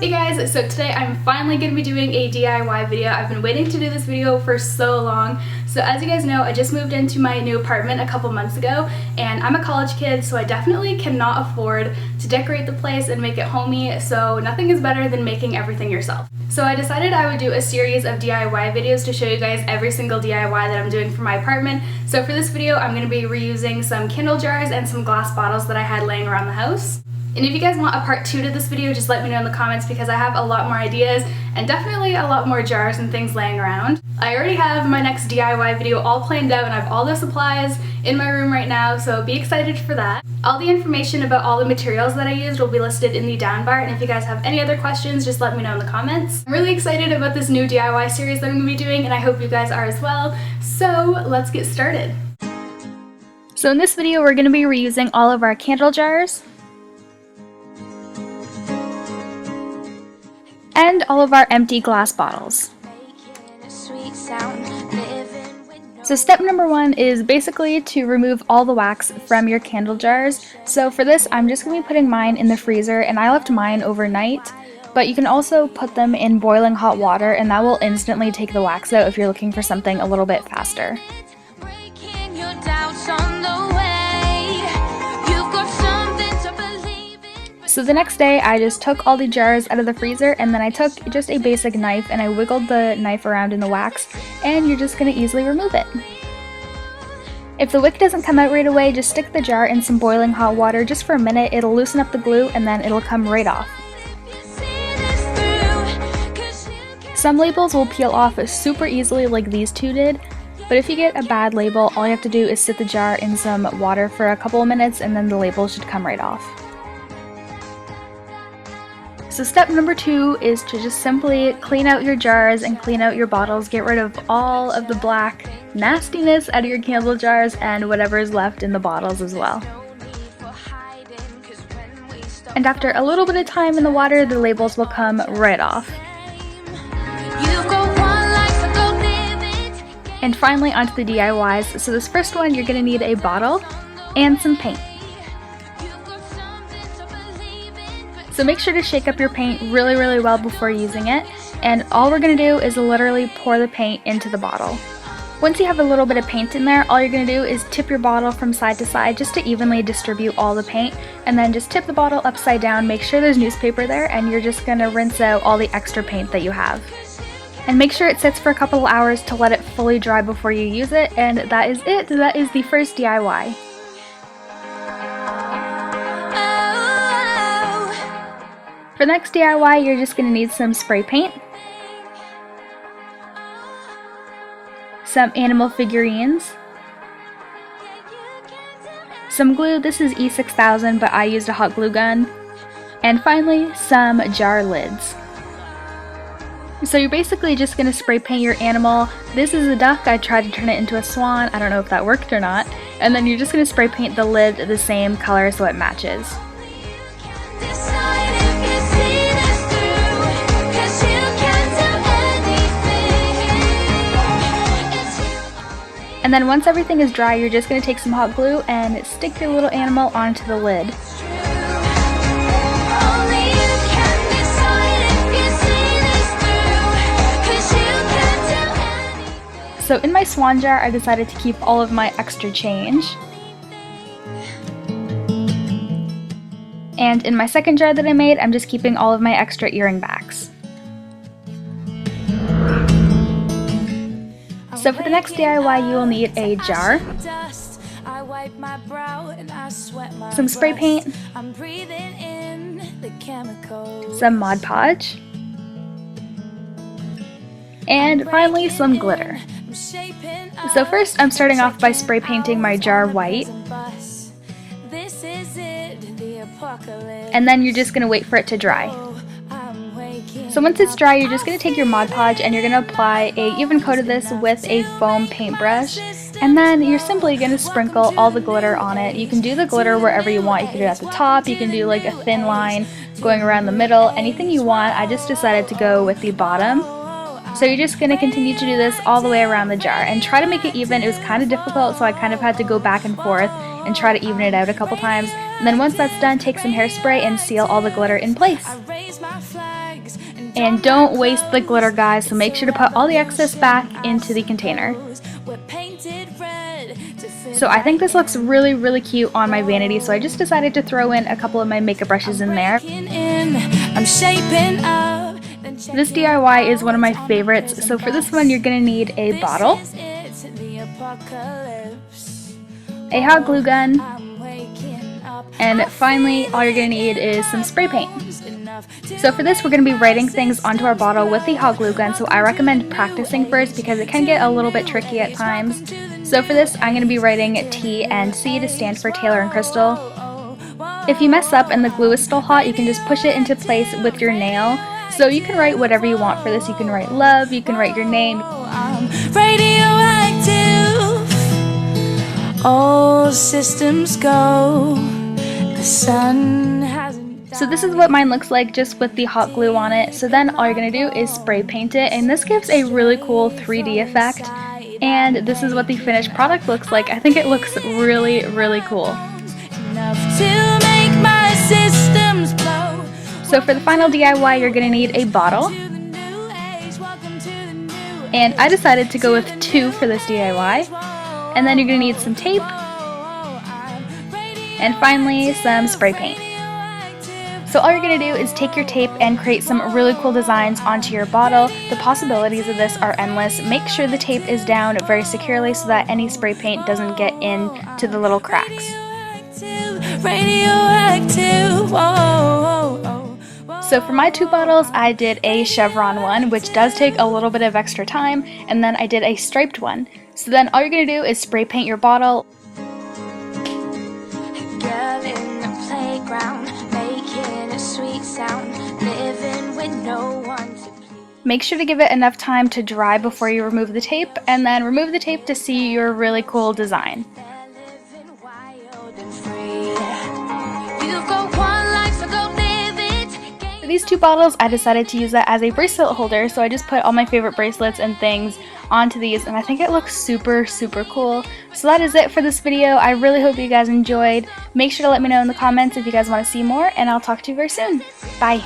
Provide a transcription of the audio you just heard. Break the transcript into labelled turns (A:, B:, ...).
A: Hey guys, so today I'm finally going to be doing a DIY video. I've been waiting to do this video for so long. So as you guys know, I just moved into my new apartment a couple months ago, and I'm a college kid, so I definitely cannot afford to decorate the place and make it homey, so nothing is better than making everything yourself. So I decided I would do a series of DIY videos to show you guys every single DIY that I'm doing for my apartment. So for this video, I'm going to be reusing some candle jars and some glass bottles that I had laying around the house. And if you guys want a part 2 to this video, just let me know in the comments because I have a lot more ideas and definitely a lot more jars and things laying around. I already have my next DIY video all planned out and I have all the supplies in my room right now, so be excited for that. All the information about all the materials that I used will be listed in the down bar, and if you guys have any other questions, just let me know in the comments. I'm really excited about this new DIY series that I'm going to be doing, and I hope you guys are as well. So let's get started. So in this video, we're going to be reusing all of our candle jars and all of our empty glass bottles. So step number 1 is basically to remove all the wax from your candle jars. So for this, I'm just going to be putting mine in the freezer, and I left mine overnight, but you can also put them in boiling hot water and that will instantly take the wax out if you're looking for something a little bit faster. So the next day, I just took all the jars out of the freezer, and then I took just a basic knife and I wiggled the knife around in the wax, and you're just going to easily remove it. If the wick doesn't come out right away, just stick the jar in some boiling hot water just for a minute. It'll loosen up the glue and then it'll come right off. Some labels will peel off super easily like these two did, but if you get a bad label, all you have to do is sit the jar in some water for a couple of minutes and then the label should come right off. So step number 2 is to just simply clean out your jars and clean out your bottles. Get rid of all of the black nastiness out of your candle jars and whatever is left in the bottles as well. And after a little bit of time in the water, the labels will come right off. And finally onto the DIYs. So this first one, you're going to need a bottle and some paint. So make sure to shake up your paint really well before using it, and all we're going to do is literally pour the paint into the bottle. Once you have a little bit of paint in there, all you're going to do is tip your bottle from side to side just to evenly distribute all the paint, and then just tip the bottle upside down, make sure there's newspaper there, and you're just going to rinse out all the extra paint that you have. And make sure it sits for a couple of hours to let it fully dry before you use it, and that is it. That is the first DIY. For the next DIY, you're just going to need some spray paint, some animal figurines, some glue. This is E6000, but I used a hot glue gun, and finally some jar lids. So you're basically just going to spray paint your animal. This is a duck. I tried to turn it into a swan. I don't know if that worked or not. And then you're just going to spray paint the lid the same color so it matches. And then once everything is dry, you're just going to take some hot glue and stick your little animal onto the lid. So in my swan jar, I decided to keep all of my extra change. And in my second jar that I made, I'm just keeping all of my extra earring backs. So for the next DIY, you will need a jar, some spray paint, some Mod Podge, and finally some glitter. So first, I'm starting off by spray painting my jar white, and then you're just going to wait for it to dry. So once it's dry, you're just going to take your Mod Podge and you're going to apply a even coat of this with a foam paintbrush, and then you're simply going to sprinkle all the glitter on it. You can do the glitter wherever you want. You can do it at the top, you can do like a thin line going around the middle, anything you want. I just decided to go with the bottom. So you're just going to continue to do this all the way around the jar and try to make it even. It was kind of difficult, so I kind of had to go back and forth and try to even it out a couple times. And then once that's done, take some hairspray and seal all the glitter in place. And don't waste the glitter, guys, so make sure to put all the excess back into the container. So I think this looks really, really cute on my vanity, so I just decided to throw in a couple of my makeup brushes in there. This DIY is one of my favorites, so for this one you're going to need a bottle, a hot glue gun, and finally all you're going to need is some spray paint. So for this we're going to be writing things onto our bottle with the hot glue gun, so I recommend practicing first because it can get a little bit tricky at times. So for this I'm going to be writing T and C to stand for Taylor and Crystal. If you mess up and the glue is still hot, you can just push it into place with your nail. So you can write whatever you want for this. You can write love, you can write your name. All systems go. The sun hasn't. So this is what mine looks like just with the hot glue on it. So then all you're going to do is spray paint it, and this gives a really cool 3D effect. And this is what the finished product looks like. I think it looks really, really cool. So for the final DIY, you're going to need a bottle. And I decided to go with 2 for this DIY. And then you're going to need some tape. And finally, some spray paint. So all you're going to do is take your tape and create some really cool designs onto your bottle. The possibilities of this are endless. Make sure the tape is down very securely so that any spray paint doesn't get into the little cracks. So for my 2 bottles, I did a chevron one, which does take a little bit of extra time, and then I did a striped one. So then all you're going to do is spray paint your bottle. Make sure to give it enough time to dry before you remove the tape, and then remove the tape to see your really cool design. For these 2 bottles, I decided to use that as a bracelet holder, so I just put all my favorite bracelets and things onto these, and I think it looks super, super cool. So that is it for this video. I really hope you guys enjoyed. Make sure to let me know in the comments if you guys want to see more, and I'll talk to you very soon. Bye!